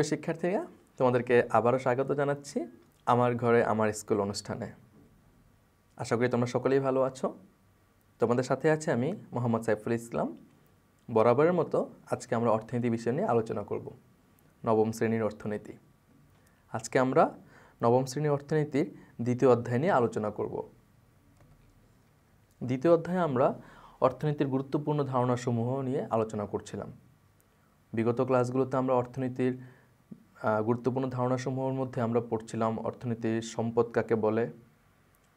সুপ্রিয় শিক্ষার্থীরা, তোমাদেরকে আবারও স্বাগত জানাচ্ছি আমার ঘরে আমার স্কুল অনুষ্ঠানে। আশা করি তোমরা সকলেই ভালো আছো। তোমাদের সাথে আছে আমি মোহাম্মদ সাইফুল ইসলাম। বরাবরের মতো আজকে আমরা অর্থনীতি বিষয় নিয়ে আলোচনা করব। নবম শ্রেণীর অর্থনীতি। আজকে আমরা নবম শ্রেণীর অর্থনীতির দ্বিতীয় অধ্যায় নিয়ে আলোচনা করব। দ্বিতীয় অধ্যায়ে আমরা অর্থনীতির গুরুত্বপূর্ণ ধারণাসমূহ নিয়ে আলোচনা করছিলাম। বিগত ক্লাসগুলোতে আমরা অর্থনীতির গুরুত্বপূর্ণ ধারণাসমূহের মধ্যে আমরা পড়ছিলাম অর্থনীতির সম্পদ কাকে বলে,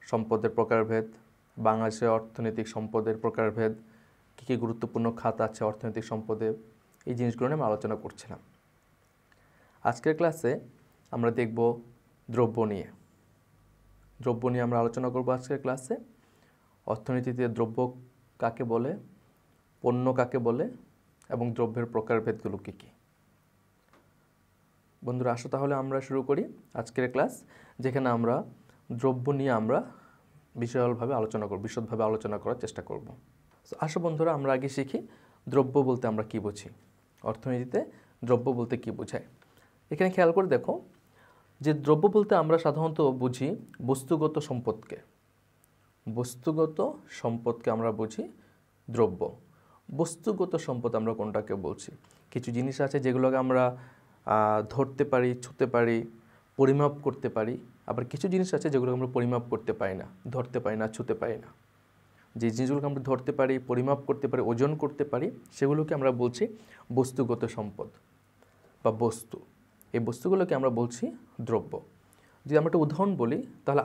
সম্পদের প্রকারভেদ, বাংলাদেশের অর্থনৈতিক সম্পদের প্রকারভেদ, কী কী গুরুত্বপূর্ণ খাত আছে অর্থনৈতিক সম্পদে, এই জিনিসগুলো নিয়ে আমরা আলোচনা করছিলাম। আজকের ক্লাসে আমরা দেখব দ্রব্য নিয়ে আমরা আলোচনা করব আজকের ক্লাসে। অর্থনীতিতে দ্রব্য কাকে বলে, পণ্য কাকে বলে এবং দ্রব্যের প্রকারভেদগুলো কী কী। বন্ধুরা, আসো তাহলে আমরা শুরু করি আজকের ক্লাস, যেখানে আমরা দ্রব্য নিয়ে আমরা বিশদভাবে আলোচনা করার চেষ্টা করব। আসো বন্ধুরা, আমরা আগে শিখি দ্রব্য বলতে আমরা কি বুঝি, অর্থনীতিতে দ্রব্য বলতে কি বোঝায়। এখানে খেয়াল করে দেখো যে দ্রব্য বলতে আমরা সাধারণত বুঝি বস্তুগত সম্পদকে আমরা বুঝি দ্রব্য। বস্তুগত সম্পদ আমরা কোনটাকে বলছি? কিছু জিনিস আছে যেগুলোকে আমরা ধরতে পারি, ছুঁতে পারি, পরিমাপ করতে পারি। আবার কিছু জিনিস আছে যেগুলো আমরা পরিমাপ করতে পারি না, ধরতে পারি না, ছুঁতে পারি না। যে জিনিসগুলোকে আমরা ধরতে পারি, পরিমাপ করতে পারি, ওজন করতে পারি, সেগুলোকে আমরা বলছি বস্তুগত সম্পদ বা বস্তু। এই বস্তুগুলোকে আমরা বলছি দ্রব্য। যদি আমরা একটা উদাহরণ বলি তাহলে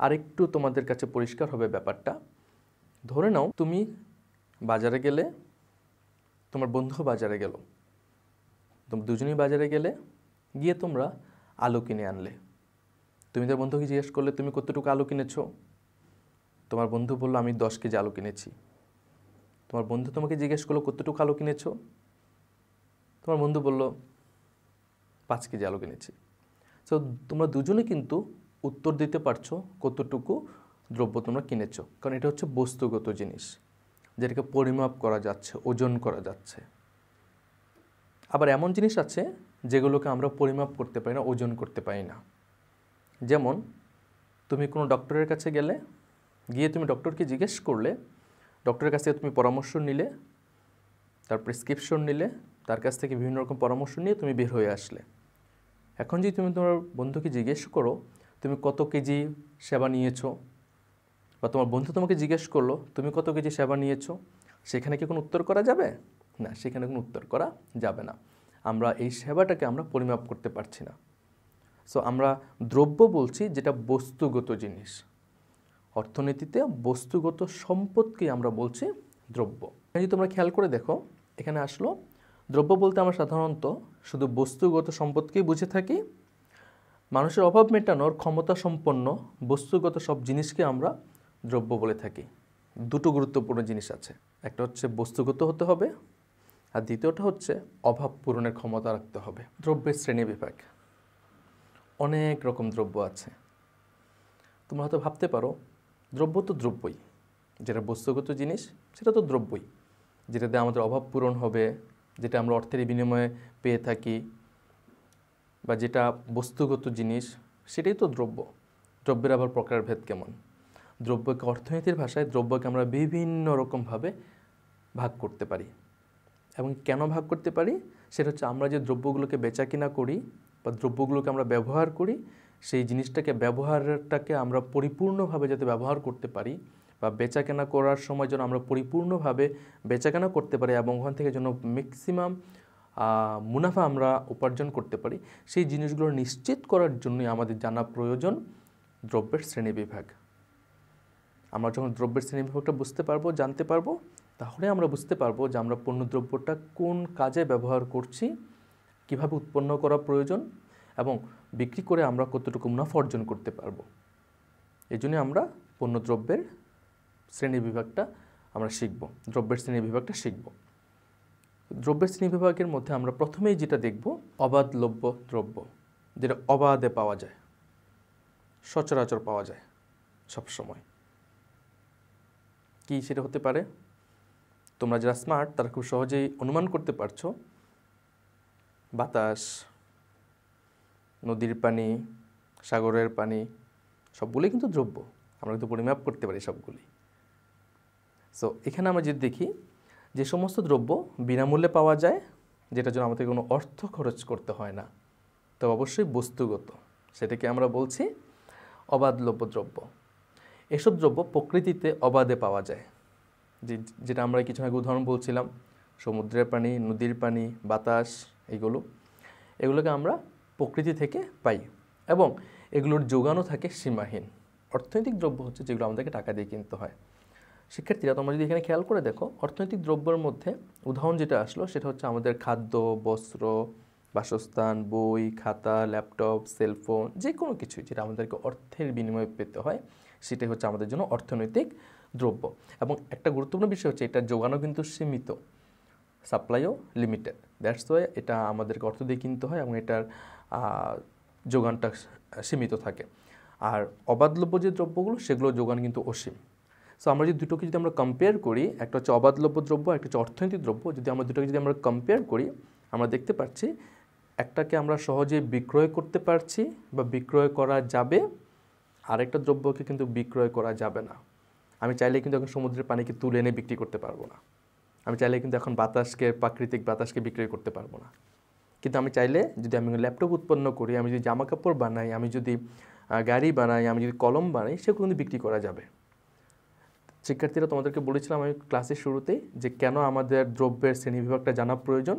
আরেকটু তোমাদের কাছে পরিষ্কার হবে ব্যাপারটা। ধরে নাও তুমি বাজারে গেলে, তোমার বন্ধু বাজারে গেল, তোমরা দুজনেই বাজারে গেলে, গিয়ে তোমরা আলু কিনে আনলে। তুমি তার বন্ধুকে জিজ্ঞেস করলে তুমি কতটুকু আলু কিনেছো? তোমার বন্ধু বললো আমি 10 কেজি আলু কিনেছি। তোমার বন্ধু তোমাকে জিজ্ঞেস করলো কতটুকু আলু কিনেছো? তোমার বন্ধু বলল 5 কেজি আলু কিনেছি। তো তোমরা দুজনে কিন্তু উত্তর দিতে পারছো কতটুকু দ্রব্য তোমরা কিনেছো, কারণ এটা হচ্ছে বস্তুগত জিনিস, যেটাকে পরিমাপ করা যাচ্ছে, ওজন করা যাচ্ছে। আবার এমন জিনিস আছে যেগুলোকে আমরা পরিমাপ করতে পারি না, ওজন করতে পারি না। যেমন তুমি কোনো ডক্টরের কাছে গেলে, গিয়ে তুমি ডক্টরকে জিজ্ঞেস করলে, ডক্টরের কাছ থেকে তুমি পরামর্শ নিলে, তার প্রেসক্রিপশন নিলে, তার কাছ থেকে বিভিন্ন রকম পরামর্শ নিয়ে তুমি বের হয়ে আসলে। এখন যদি তুমি তোমার বন্ধুকে জিজ্ঞেস করো তুমি কত কেজি সেবা নিয়েছো, বা তোমার বন্ধু তোমাকে জিজ্ঞেস করলো তুমি কত কেজি সেবা নিয়েছো, সেখানে কি কোনো উত্তর করা যাবে? না, সেখানে কোনো উত্তর করা যাবে না। আমরা এই সেবাটাকে আমরা পরিমাপ করতে পারছি না। সো আমরা দ্রব্য বলছি যেটা বস্তুগত জিনিস। অর্থনীতিতে বস্তুগত সম্পদকে আমরা বলছি দ্রব্য। যদি তোমরা খেয়াল করে দেখো, এখানে আসলো দ্রব্য বলতে আমরা সাধারণত শুধু বস্তুগত সম্পদকেই বুঝে থাকি। মানুষের অভাব মেটানোর ক্ষমতা সম্পন্ন বস্তুগত সব জিনিসকে আমরা দ্রব্য বলে থাকি। দুটো গুরুত্বপূর্ণ জিনিস আছে, একটা হচ্ছে বস্তুগত হতে হবে, আর দ্বিতীয়টা হচ্ছে অভাব পূরণের ক্ষমতা রাখতে হবে। দ্রব্যের শ্রেণীবিভাগ, অনেক রকম দ্রব্য আছে। তোমরা হয়তো ভাবতে পারো দ্রব্য তো দ্রব্যই, যেটা বস্তুগত জিনিস সেটা তো দ্রব্যই, যেটাতে আমাদের অভাব পূরণ হবে, যেটা আমরা অর্থের বিনিময়ে পেয়ে থাকি, বা যেটা বস্তুগত জিনিস সেটাই তো দ্রব্য। দ্রব্যের আবার প্রকারভেদ কেমন? দ্রব্যকে অর্থনীতির ভাষায় দ্রব্যকে আমরা বিভিন্ন রকমভাবে ভাগ করতে পারি। এবং কেন ভাগ করতে পারি সেটা হচ্ছে আমরা যে দ্রব্যগুলোকে বেচা কিনা করি বা দ্রব্যগুলোকে আমরা ব্যবহার করি, সেই ব্যবহারটাকে আমরা পরিপূর্ণভাবে যাতে ব্যবহার করতে পারি, বা বেচাকেনা করার সময় যেন আমরা পরিপূর্ণভাবে বেচাকেনা করতে পারি এবং ওখান থেকে যেন ম্যাক্সিমাম মুনাফা আমরা উপার্জন করতে পারি, সেই জিনিসগুলো নিশ্চিত করার জন্যই আমাদের জানা প্রয়োজন দ্রব্যের শ্রেণীবিভাগ। আমরা যখন দ্রব্যের শ্রেণীবিভাগটা বুঝতে পারবো, জানতে পারবো, তাহলে আমরা বুঝতে পারবো যে আমরা পণ্যদ্রব্যটা কোন কাজে ব্যবহার করছি, কিভাবে উৎপন্ন করা প্রয়োজন এবং বিক্রি করে আমরা কতটুকু মুনাফা অর্জন করতে পারবো। এই জন্য আমরা পণ্যদ্রব্যের শ্রেণীবিভাগটা আমরা শিখব, দ্রব্যের শ্রেণীবিভাগটা শিখব। দ্রব্যের শ্রেণীবিভাগের মধ্যে আমরা প্রথমেই যেটা দেখব অবাধলভ্য দ্রব্য, যেটা অবাধে পাওয়া যায়, সচরাচর পাওয়া যায় সবসময়। কি সেটা হতে পারে? তোমরা যারা স্মার্ট তারা খুব সহজেই অনুমান করতে পারছো বাতাস, নদীর পানি, সাগরের পানি সবগুলোই কিন্তু দ্রব্য, আমরা কিন্তু পরিমাপ করতে পারি সবগুলি। সো এখানে আমরা যদি দেখি যে সমস্ত দ্রব্য বিনামূল্যে পাওয়া যায়, যেটার জন্য আমাদের কোনো অর্থ খরচ করতে হয় না, তো অবশ্যই বস্তুগত, সেটাকে আমরা বলছি অবাধলব্য দ্রব্য। এসব দ্রব্য প্রকৃতিতে অবাধে পাওয়া যায়, যেটা আমরা কিছু আগে উদাহরণ বলছিলাম, সমুদ্রের পানি, নদীর পানি, বাতাস, এগুলোকে আমরা প্রকৃতি থেকে পাই এবং এগুলোর যোগানও থাকে সীমাহীন। অর্থনৈতিক দ্রব্য হচ্ছে যেগুলো আমাদেরকে টাকা দিয়ে কিনতে হয়। শিক্ষার্থীরা, তোমরা যদি এখানে খেয়াল করে দেখো, অর্থনৈতিক দ্রব্যের মধ্যে উদাহরণ যেটা আসলো সেটা হচ্ছে আমাদের খাদ্য, বস্ত্র, বাসস্থান, বই, খাতা, ল্যাপটপ, সেলফোন, যে কোনো কিছু যেটা আমাদেরকে অর্থের বিনিময়ে পেতে হয়, সেটাই হচ্ছে আমাদের জন্য অর্থনৈতিক দ্রব্য। এবং একটা গুরুত্বপূর্ণ বিষয় হচ্ছে এটার যোগানও কিন্তু সীমিত, সাপ্লাইও লিমিটেড। দ্যাটস ওয়াই এটা আমাদেরকে অর্থ দিয়ে কিনতে হয় এবং এটার যোগানটা সীমিত থাকে। আর অবাধলব্য যে দ্রব্যগুলো, সেগুলোর যোগান কিন্তু অসীম। সো আমরা যদি দুটোকে যদি আমরা কম্পেয়ার করি, একটা হচ্ছে অবাধলব্য দ্রব্য, একটা হচ্ছে অর্থনৈতিক দ্রব্য, যদি আমরা দুটোকে যদি আমরা কম্পেয়ার করি, আমরা দেখতে পাচ্ছি একটাকে আমরা সহজে বিক্রয় করতে পারছি বা বিক্রয় করা যাবে, আরেকটা দ্রব্যকে কিন্তু বিক্রয় করা যাবে না। আমি চাইলে কিন্তু এখন সমুদ্রের পানিকে তুলে এনে বিক্রি করতে পারবো না, আমি চাইলে কিন্তু এখন বাতাসকে, প্রাকৃতিক বাতাসকে বিক্রয় করতে পারবো না। কিন্তু আমি চাইলে যদি আমি ল্যাপটপ উৎপন্ন করি, আমি যদি জামা কাপড় বানাই, আমি যদি গাড়ি বানাই, আমি যদি কলম বানাই, সেগুলো কিন্তু বিক্রি করা যাবে। শিক্ষার্থীরা, তোমাদেরকে বলেছিলাম আমি ক্লাসের শুরুতেই যে কেন আমাদের দ্রব্যের শ্রেণীবিভাগটা জানা প্রয়োজন।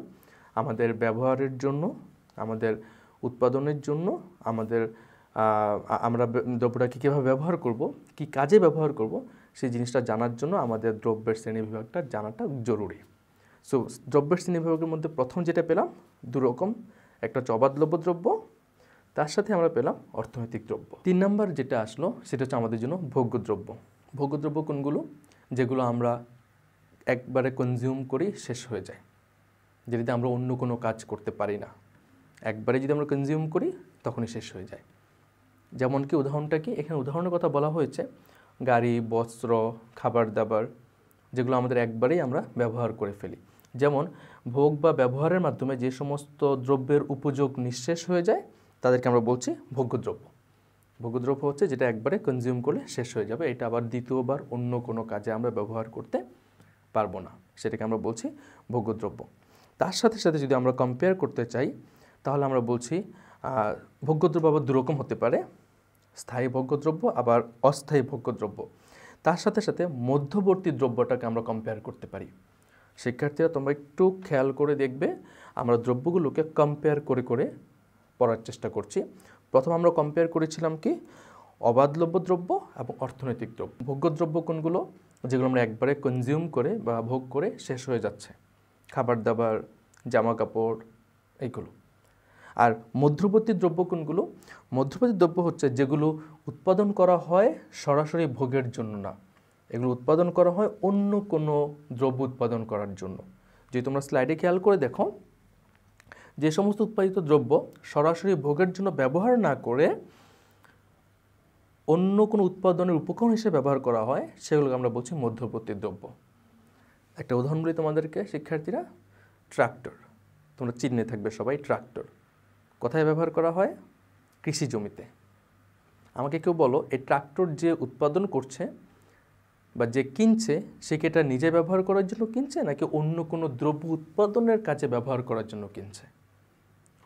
আমাদের ব্যবহারের জন্য, আমাদের উৎপাদনের জন্য, আমরা দ্রব্যটাকে কীভাবে ব্যবহার করব, কি কাজে ব্যবহার করব, সেই জিনিসটা জানার জন্য আমাদের দ্রব্যের শ্রেণীবিভাগটা জানাটা জরুরি। সো দ্রব্যের শ্রেণীবিভাগের মধ্যে প্রথম যেটা পেলাম দুরকম, একটা হচ্ছে অবাধলব্য দ্রব্য, তার সাথে আমরা পেলাম অর্থনৈতিক দ্রব্য। 3 নাম্বার যেটা আসলো সেটা হচ্ছে আমাদের জন্য ভোগ্যদ্রব্য। ভোগ্যদ্রব্য কোনগুলো? যেগুলো আমরা একবারে কনজিউম করি, শেষ হয়ে যায়, যেটাতে আমরা অন্য কোনো কাজ করতে পারি না। একবারে যদি আমরা কনজিউম করি তখনই শেষ হয়ে যায়। যেমন কি উদাহরণটা কি, এখানে উদাহরণের কথা বলা হয়েছে গাড়ি, বস্ত্র, খাবার দাবার, যেগুলো আমাদের একবারেই আমরা ব্যবহার করে ফেলি। যেমন ভোগ বা ব্যবহারের মাধ্যমে যে সমস্ত দ্রব্যের উপযোগ নিঃশেষ হয়ে যায় তাদেরকে আমরা বলছি ভোগ্যদ্রব্য। ভোগ্যদ্রব্য হচ্ছে যেটা একবারে কনজিউম করলে শেষ হয়ে যাবে, এটা আবার দ্বিতীয়বার অন্য কোনো কাজে আমরা ব্যবহার করতে পারবো না, সেটাকে আমরা বলছি ভোগ্যদ্রব্য। তার সাথে সাথে যদি আমরা কম্পেয়ার করতে চাই তাহলে আমরা বলছি ভোগ্যদ্রব্য আবার দুরকম হতে পারে, স্থায়ী ভোগ্যদ্রব্য আবার অস্থায়ী ভোগ্যদ্রব্য। তার সাথে সাথে মধ্যবর্তী দ্রব্যটাকে আমরা কম্পেয়ার করতে পারি। শিক্ষার্থীরা, তোমরা একটু খেয়াল করে দেখবে, আমরা দ্রব্যগুলোকে কম্পেয়ার করে করে পড়ার চেষ্টা করছি। প্রথম আমরা কম্পেয়ার করেছিলাম কি অবাধলব্য দ্রব্য এবং অর্থনৈতিক দ্রব্য। ভোগ্যদ্রব্য কোনগুলো? যেগুলো আমরা একবারে কনজিউম করে বা ভোগ করে শেষ হয়ে যাচ্ছে, খাবার দাবার, জামা কাপড়, এইগুলো। আর মধ্যবর্তী দ্রব্য কোনগুলো? মধ্যবর্তী দ্রব্য হচ্ছে যেগুলো উৎপাদন করা হয় সরাসরি ভোগের জন্য না, এগুলো উৎপাদন করা হয় অন্য কোনো দ্রব্য উৎপাদন করার জন্য। যদি তোমরা স্লাইডে খেয়াল করে দেখো, যে সমস্ত উৎপাদিত দ্রব্য সরাসরি ভোগের জন্য ব্যবহার না করে অন্য কোনো উৎপাদনের উপকরণ হিসেবে ব্যবহার করা হয়, সেগুলোকে আমরা বলছি মধ্যবর্তী দ্রব্য। একটা উদাহরণ বলি তোমাদেরকে শিক্ষার্থীরা, ট্রাক্টর, তোমরা চিহ্নে থাকবে সবাই। ট্রাক্টর কোথায় ব্যবহার করা হয়? কৃষি জমিতে। আমাকে কেউ বলো, এই ট্রাক্টর যে উৎপাদন করছে বা যে কিনছে, সে কি এটা নিজে ব্যবহার করার জন্য কিনছে নাকি অন্য কোনো দ্রব্য উৎপাদনের কাজে ব্যবহার করার জন্য কিনছে?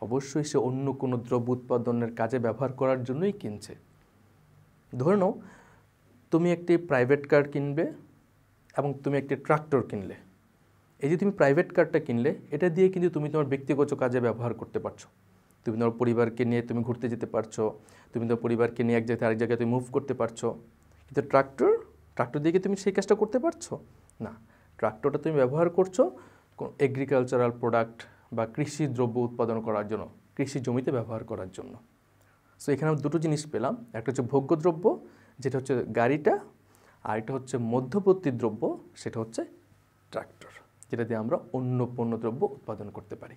অবশ্যই সে অন্য কোনো দ্রব্য উৎপাদনের কাজে ব্যবহার করার জন্যই কিনছে। ধরে নাও তুমি একটি প্রাইভেট কার কিনবে এবং তুমি একটি ট্রাক্টর কিনলে। এই যে তুমি প্রাইভেট কারটা কিনলে, এটা দিয়ে কিন্তু তুমি তোমার ব্যক্তিগত কাজে ব্যবহার করতে পারছো। তুমি তোমার পরিবারকে নিয়ে তুমি ঘুরতে যেতে পারছো, তুমি তোমার পরিবারকে নিয়ে এক জায়গা থেকে আরেক জায়গায় তুমি মুভ করতে পারছো। কিন্তু ট্রাক্টর দিয়ে কি তুমি সেই কাজটা করতে পারছো না। ট্রাক্টরটা তুমি ব্যবহার করছো কোনো এগ্রিকালচারাল প্রোডাক্ট বা কৃষি দ্রব্য উৎপাদন করার জন্য, কৃষি জমিতে ব্যবহার করার জন্য। সো এখানে আমরা দুটো জিনিস পেলাম, একটা হচ্ছে ভোগ্যদ্রব্য যেটা হচ্ছে গাড়িটা, আর এটা হচ্ছে মধ্যবর্তী দ্রব্য, সেটা হচ্ছে ট্রাক্টর, যেটা দিয়ে আমরা অন্য পণ্য দ্রব্য উৎপাদন করতে পারি।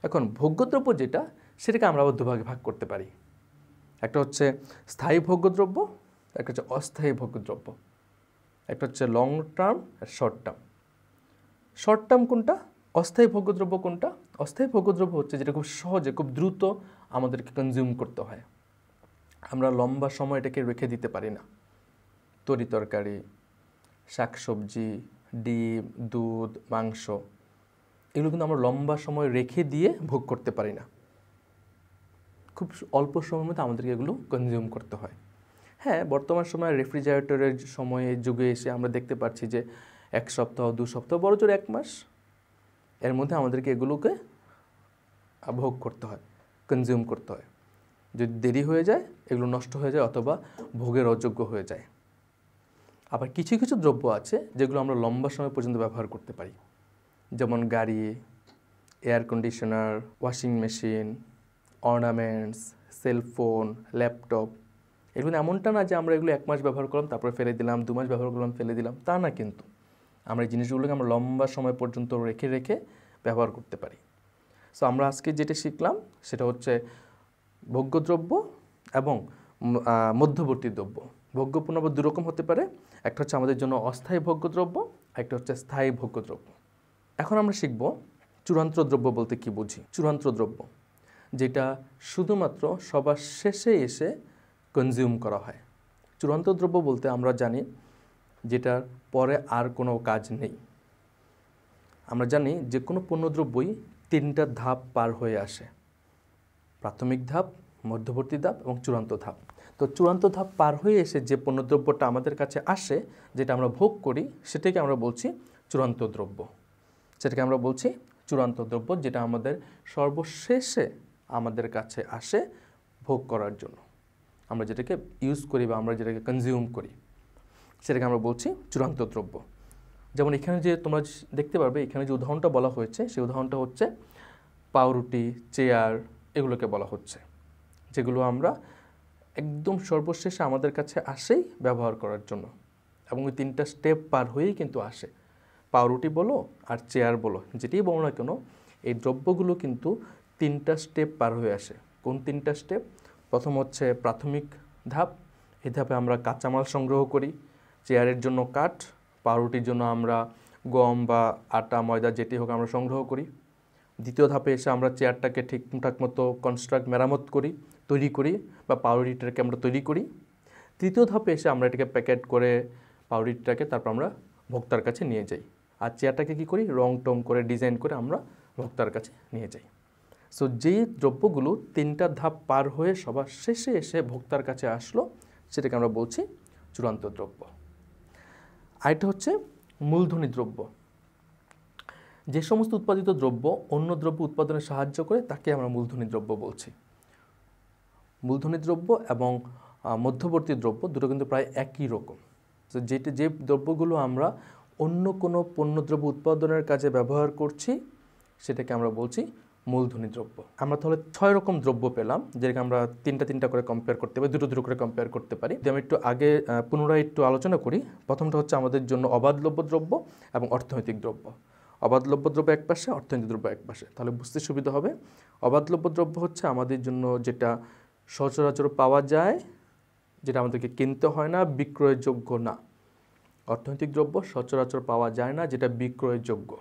এখন ভোগ্যদ্রব্য যেটা, সেটাকে আমরা আবার দুভাগে ভাগ করতে পারি। একটা হচ্ছে স্থায়ী ভোগ্যদ্রব্য, একটা হচ্ছে অস্থায়ী ভোগ্যদ্রব্য। একটা হচ্ছে লং টার্ম আর শর্ট টার্ম। শর্ট টার্ম কোনটা, অস্থায়ী ভোগ্যদ্রব্য কোনটা? অস্থায়ী ভোগ্যদ্রব্য হচ্ছে যেটা খুব সহজে, খুব দ্রুত আমাদেরকে কনজিউম করতে হয়। আমরা লম্বা সময় এটাকে রেখে দিতে পারি না। তরি তরকারি, শাকসবজি, ডিম, দুধ, মাংস, এগুলো কিন্তু আমরা লম্বা সময় রেখে দিয়ে ভোগ করতে পারি না। খুব অল্প সময়ের মধ্যে আমাদেরকে এগুলো কনজিউম করতে হয়। হ্যাঁ, বর্তমান সময়ে রেফ্রিজারেটরের সময়ে যুগে এসে আমরা দেখতে পাচ্ছি যে 1 সপ্তাহ, 2 সপ্তাহ, বড় জোর 1 মাস, এর মধ্যে আমাদেরকে এগুলোকে ভোগ করতে হয়, কনজিউম করতে হয়। যদি দেরি হয়ে যায় এগুলো নষ্ট হয়ে যায় অথবা ভোগের অযোগ্য হয়ে যায়। আবার কিছু কিছু দ্রব্য আছে যেগুলো আমরা লম্বা সময় পর্যন্ত ব্যবহার করতে পারি, যেমন গাড়ি, air conditioner, washing machine, ornaments, cellphone, laptop. এগুলো এমনটা না যে আমরা এগুলো 1 মাস ব্যবহার করলাম তারপরে ফেলে দিলাম, 2 মাস ব্যবহার করলাম ফেলে দিলাম, তা না। কিন্তু আমরা এই জিনিসগুলোকে আমরা লম্বা সময় পর্যন্ত রেখে রেখে ব্যবহার করতে পারি। সো আমরা আজকে যেটা শিখলাম সেটা হচ্ছে ভোগ্যদ্রব্য এবং মধ্যবর্তী দ্রব্য। ভোগ্যপণ্য আবার 2 রকম হতে পারে, একটা হচ্ছে আমাদের জন্য অস্থায়ী ভোগ্যদ্রব্য, একটা হচ্ছে স্থায়ী ভোগ্যদ্রব্য। এখন আমরা শিখব চূড়ান্ত দ্রব্য বলতে কি বুঝি। চূড়ান্ত দ্রব্য যেটা শুধুমাত্র সবার শেষে এসে কনজিউম করা হয়। চূড়ান্ত দ্রব্য বলতে আমরা জানি যেটার পরে আর কোনো কাজ নেই। আমরা জানি যে কোনো পণ্যদ্রব্যই 3টা ধাপ পার হয়ে আসে, প্রাথমিক ধাপ, মধ্যবর্তী ধাপ এবং চূড়ান্ত ধাপ। তো চূড়ান্ত ধাপ পার হয়ে এসে যে পণ্যদ্রব্যটা আমাদের কাছে আসে, যেটা আমরা ভোগ করি, সেটাকে আমরা বলছি চূড়ান্ত দ্রব্য। সেটাকে আমরা বলছি চূড়ান্ত দ্রব্য, যেটা আমাদের সর্বশেষে আমাদের কাছে আসে ভোগ করার জন্য। আমরা যেটাকে ইউজ করি বা আমরা যেটাকে কনজিউম করি, সেটাকে আমরা বলছি চূড়ান্ত দ্রব্য। যেমন এখানে যে তোমরা দেখতে পারবে, এখানে যে উদাহরণটা বলা হয়েছে সেই উদাহরণটা হচ্ছে পাউরুটি, চেয়ার, এগুলোকে বলা হচ্ছে, যেগুলো আমরা একদম সর্বশেষে আমাদের কাছে আসেই ব্যবহার করার জন্য, এবং ওই 3টা স্টেপ পার হয়েই কিন্তু আসে। পাউরুটি বলো আর চেয়ার বলো, যেটাই বলো না কেন, এই দ্রব্যগুলো কিন্তু 3টা স্টেপ পার হয়ে আসে। কোন 3টা স্টেপ? প্রথম হচ্ছে প্রাথমিক ধাপ, এই ধাপে আমরা কাঁচামাল সংগ্রহ করি। চেয়ারের জন্য কাঠ, পাউরুটির জন্য আমরা গম বা আটা, ময়দা, যেটি হোক আমরা সংগ্রহ করি। দ্বিতীয় ধাপে এসে আমরা চেয়ারটাকে ঠিকঠাক মতো মেরামত করি, তৈরি করি, বা পাউরুটিটাকে আমরা তৈরি করি। তৃতীয় ধাপে এসে আমরা এটাকে প্যাকেট করে পাউরুটিটাকে তারপর আমরা ভোক্তার কাছে নিয়ে যাই। আর চেয়ারটাকে কী করি? রং টং করে, ডিজাইন করে আমরা ভোক্তার কাছে নিয়ে যাই। সো যেই দ্রব্যগুলো 3টা ধাপ পার হয়ে সবার শেষে এসে ভোক্তার কাছে আসলো, সেটাকে আমরা বলছি চূড়ান্ত দ্রব্য। আরেকটা হচ্ছে মূলধনী দ্রব্য। যে সমস্ত উৎপাদিত দ্রব্য অন্য দ্রব্য উৎপাদনে সাহায্য করে তাকে আমরা মূলধনী দ্রব্য বলছি। মূলধনী দ্রব্য এবং মধ্যবর্তী দ্রব্য দুটো কিন্তু প্রায় একই রকম। তো যে দ্রব্যগুলো আমরা অন্য কোনো পণ্যদ্রব্য উৎপাদনের কাজে ব্যবহার করছি, সেটাকে আমরা বলছি মূলধনী দ্রব্য। আমরা তাহলে 6 রকম দ্রব্য পেলাম, যেটাকে আমরা 3টা করে কম্পেয়ার করতে পারি, দুটো করে কম্পেয়ার করতে পারি। আমি একটু আগে পুনরায় একটু আলোচনা করি। প্রথমটা হচ্ছে আমাদের জন্য অবাধলব্য দ্রব্য এবং অর্থনৈতিক দ্রব্য। অবাধলব্য দ্রব্য এক পাশে, অর্থনৈতিক দ্রব্য এক পাশে, তাহলে বুঝতে সুবিধা হবে। অবাধলব্য দ্রব্য হচ্ছে আমাদের জন্য যেটা সচরাচর পাওয়া যায়, যেটা আমাদেরকে কিনতে হয় না, বিক্রয়ের যোগ্য না। অর্থনৈতিক দ্রব্য সচরাচর পাওয়া যায় না, যেটা বিক্রয়ের যোগ্য।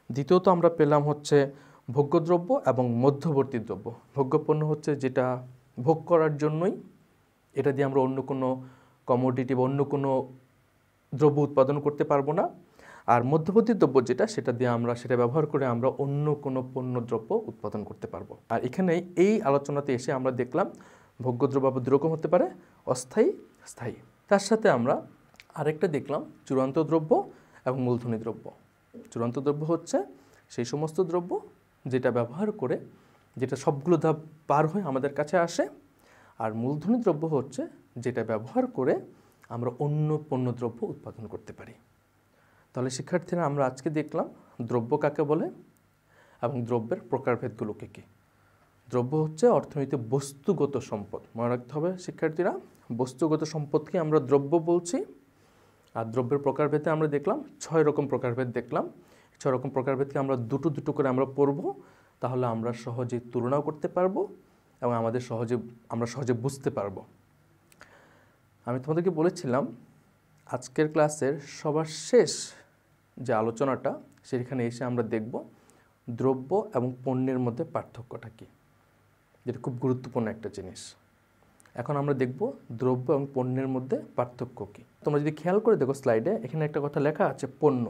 দ্বিতীয়ত আমরা পেলাম হচ্ছে ভোগ্যদ্রব্য এবং মধ্যবর্তী দ্রব্য। ভোগ্যপণ্য হচ্ছে যেটা ভোগ করার জন্যই, এটা দিয়ে আমরা অন্য কোনো কমোডিটি বা অন্য কোনো দ্রব্য উৎপাদন করতে পারবো না। আর মধ্যবর্তী দ্রব্য যেটা, সেটা দিয়ে আমরা সেটা ব্যবহার করে আমরা অন্য কোনো পণ্য দ্রব্য উৎপাদন করতে পারবো। আর এখানে এই আলোচনাতে এসে আমরা দেখলাম ভোগ্যদ্রব্য 2 রকম হতে পারে, অস্থায়ী, স্থায়ী। তার সাথে আমরা আরেকটা দেখলাম চূড়ান্ত দ্রব্য এবং মূলধনী দ্রব্য। চূড়ান্ত দ্রব্য হচ্ছে সেই সমস্ত দ্রব্য যেটা ব্যবহার করে, যেটা সবগুলো ধাপ পার হয়ে আমাদের কাছে আসে। আর মূলধনী দ্রব্য হচ্ছে যেটা ব্যবহার করে আমরা অন্য পণ্যদ্রব্য উৎপাদন করতে পারি। তাহলে শিক্ষার্থীরা, আমরা আজকে দেখলাম দ্রব্য কাকে বলে এবং দ্রব্যের প্রকারভেদগুলোকে কী। দ্রব্য হচ্ছে অর্থনীতির বস্তুগত সম্পদ। মনে রাখতে হবে শিক্ষার্থীরা, বস্তুগত সম্পদকে আমরা দ্রব্য বলছি। আর দ্রব্যের প্রকারভেদে আমরা দেখলাম 6 রকম প্রকারভেদ দেখলাম। 6 রকম প্রকারভেদকে আমরা দুটো করে আমরা পড়ব, তাহলে আমরা সহজে তুলনাও করতে পারবো এবং আমরা সহজে বুঝতে পারবো। আমি তোমাদেরকে বলেছিলাম আজকের ক্লাসের সবার শেষ যে আলোচনাটা, সেখানে এসে আমরা দেখব দ্রব্য এবং পণ্যের মধ্যে পার্থক্যটা কী, যেটা খুব গুরুত্বপূর্ণ একটা জিনিস। এখন আমরা দেখব দ্রব্য এবং পণ্যের মধ্যে পার্থক্য কী। তোমরা যদি খেয়াল করে দেখো স্লাইডে, এখানে একটা কথা লেখা আছে পণ্য।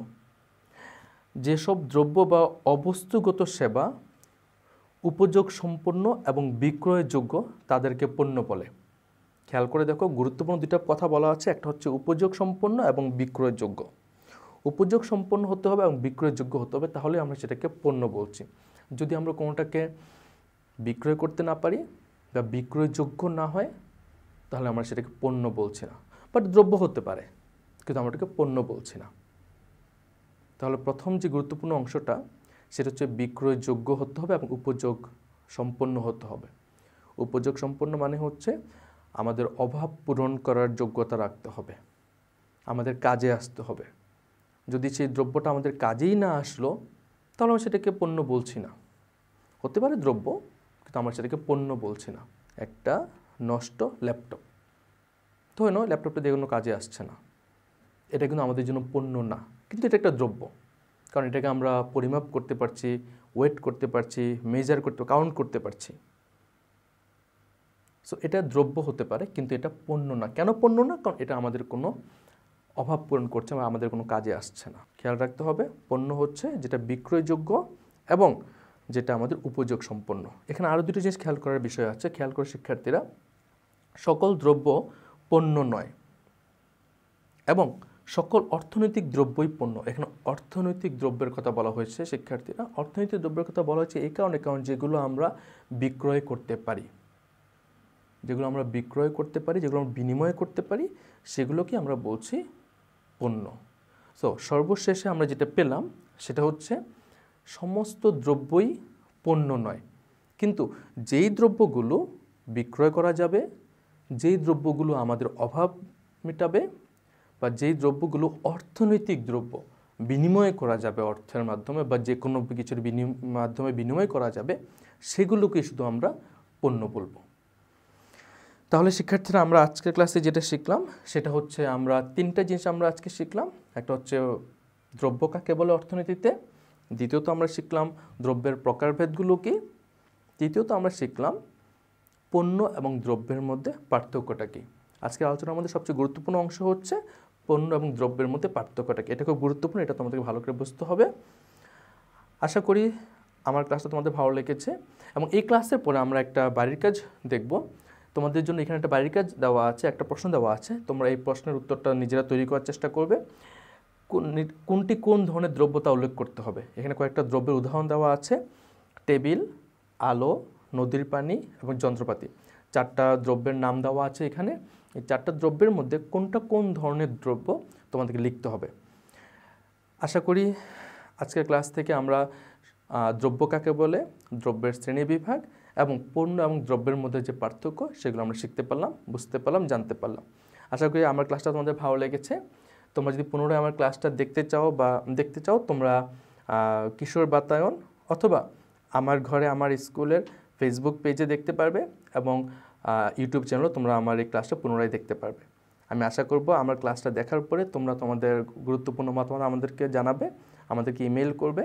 যেসব দ্রব্য বা অবস্তুগত সেবা উপযোগ সম্পন্ন এবং বিক্রয়যোগ্য তাদেরকে পণ্য বলে। খেয়াল করে দেখো, গুরুত্বপূর্ণ দুটো কথা বলা আছে, একটা হচ্ছে উপযোগ সম্পন্ন এবং বিক্রয়যোগ্য। উপযোগ সম্পন্ন হতে হবে এবং বিক্রয়যোগ্য হতে হবে, তাহলে আমরা সেটাকে পণ্য বলছি। যদি আমরা কোনোটাকে বিক্রয় করতে না পারি বা বিক্রয়যোগ্য না হয়, তাহলে আমরা সেটাকে পণ্য বলছি না। বাট দ্রব্য হতে পারে, কিন্তু আমরা এটাকে পণ্য বলছি না। তাহলে প্রথম যে গুরুত্বপূর্ণ অংশটা, সেটা হচ্ছে বিক্রয়যোগ্য হতে হবে এবং উপযোগ সম্পন্ন হতে হবে। উপযোগ সম্পন্ন মানে হচ্ছে আমাদের অভাব পূরণ করার যোগ্যতা রাখতে হবে, আমাদের কাজে আসতে হবে। যদি সেই দ্রব্যটা আমাদের কাজেই না আসলো, তাহলে আমরা সেটাকে পণ্য বলছি না। হতে পারে দ্রব্য, কিন্তু আমরা সেটাকে পণ্য বলছি না। একটা নষ্ট ল্যাপটপ, ধরে নাও ল্যাপটপটা দিয়ে কোনো কাজে আসছে না, এটা কিন্তু আমাদের জন্য পণ্য না, কিন্তু এটা একটা দ্রব্য। কারণ এটাকে আমরা পরিমাপ করতে পারছি, ওয়েট করতে পারছি, মেজার করতে, কাউন্ট করতে পারছি। সো এটা দ্রব্য হতে পারে, কিন্তু এটা পণ্য না। কেন পণ্য না? কারণ এটা আমাদের কোনো অভাব পূরণ করছে বা আমাদের কোনো কাজে আসছে না। খেয়াল রাখতে হবে, পণ্য হচ্ছে যেটা বিক্রয়যোগ্য এবং যেটা আমাদের উপযোগ সম্পন্ন। এখানে আরও দুটো জিনিস খেয়াল করার বিষয় আছে। খেয়াল করে শিক্ষার্থীরা, সকল দ্রব্য পণ্য নয় এবং সকল অর্থনৈতিক দ্রব্যই পণ্য। এখানে অর্থনৈতিক দ্রব্যের কথা বলা হয়েছে শিক্ষার্থীরা। অর্থনৈতিক দ্রব্যের কথা বলা হয়েছে এই কারণে, কারণ যেগুলো আমরা বিক্রয় করতে পারি, যেগুলো আমরা বিক্রয় করতে পারি, যেগুলো আমরা বিনিময় করতে পারি, সেগুলোকে আমরা বলছি পণ্য। সো সর্বশেষে আমরা যেটা পেলাম সেটা হচ্ছে সমস্ত দ্রব্যই পণ্য নয়, কিন্তু যেই দ্রব্যগুলো বিক্রয় করা যাবে, যেই দ্রব্যগুলো আমাদের অভাব মেটাবে, বা যেই দ্রব্যগুলো অর্থনৈতিক দ্রব্য, বিনিময় করা যাবে অর্থের মাধ্যমে বা যে কোনো কিছুর মাধ্যমে বিনিময় করা যাবে, সেগুলোকে শুধু আমরা পণ্য বলবো। তাহলে শিক্ষার্থীরা, আমরা আজকের ক্লাসে যেটা শিখলাম সেটা হচ্ছে আমরা তিনটা জিনিস আমরা আজকে শিখলাম। একটা হচ্ছে দ্রব্য কাকে বলে অর্থনীতিতে, দ্বিতীয়ত আমরা শিখলাম দ্রব্যের প্রকারভেদগুলো কি, তৃতীয়ত আমরা শিখলাম পণ্য এবং দ্রব্যের মধ্যে পার্থক্যটা কি। আজকের আলোচনার মধ্যে সবচেয়ে গুরুত্বপূর্ণ অংশ হচ্ছে পণ্য এবং দ্রব্যের মধ্যে পার্থক্যটা কি। এটা খুব গুরুত্বপূর্ণ, এটা তোমাদেরকে ভালো করে বুঝতে হবে। আশা করি আমার ক্লাসটা তোমাদের ভালো লেগেছে এবং এই ক্লাসের পরে আমরা একটা বাড়ির কাজ দেখব। তোমাদের জন্য এখানে একটা বাড়ির কাজ দেওয়া আছে, একটা প্রশ্ন দেওয়া আছে। তোমরা এই প্রশ্নের উত্তরটা নিজেরা তৈরি করার চেষ্টা করবে। কোনটি কোন ধরনের দ্রব্য তা উল্লেখ করতে হবে। এখানে কয়েকটা দ্রব্যের উদাহরণ দেওয়া আছে: টেবিল, আলো, নদীর পানি এবং যন্ত্রপাতি। চারটা দ্রব্যের নাম দেওয়া আছে এখানে। এই চারটা দ্রব্যের মধ্যে কোনটা কোন ধরনের দ্রব্য তোমাদেরকে লিখতে হবে। আশা করি আজকের ক্লাস থেকে আমরা দ্রব্য কাকে বলে, দ্রব্যের শ্রেণীবিভাগ এবং পণ্য এবং দ্রব্যের মধ্যে যে পার্থক্য, সেগুলো আমরা শিখতে পারলাম, বুঝতে পারলাম, জানতে পারলাম। আশা করি আমার ক্লাসটা তোমাদের ভালো লেগেছে। তোমরা যদি পুনরায় আমার ক্লাসটা দেখতে চাও তোমরা কিশোর বাতায়ন অথবা আমার ঘরে আমার স্কুলের ফেসবুক পেজে দেখতে পারবে এবং ইউটিউব চ্যানেলও তোমরা আমার এই ক্লাসটা পুনরায় দেখতে পারবে। আমি আশা করব আমার ক্লাসটা দেখার পরে তোমরা তোমাদের গুরুত্বপূর্ণ মতামত আমাদেরকে জানাবে, আমাদেরকে ইমেল করবে।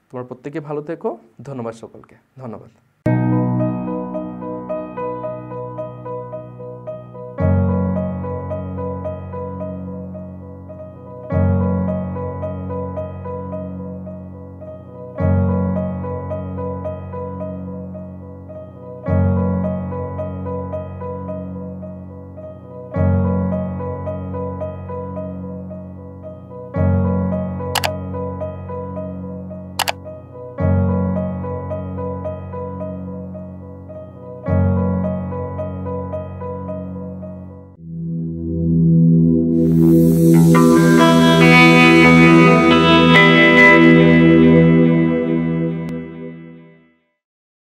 তোমরা প্রত্যেকে ভালো থেকো। ধন্যবাদ সকলকে, ধন্যবাদ।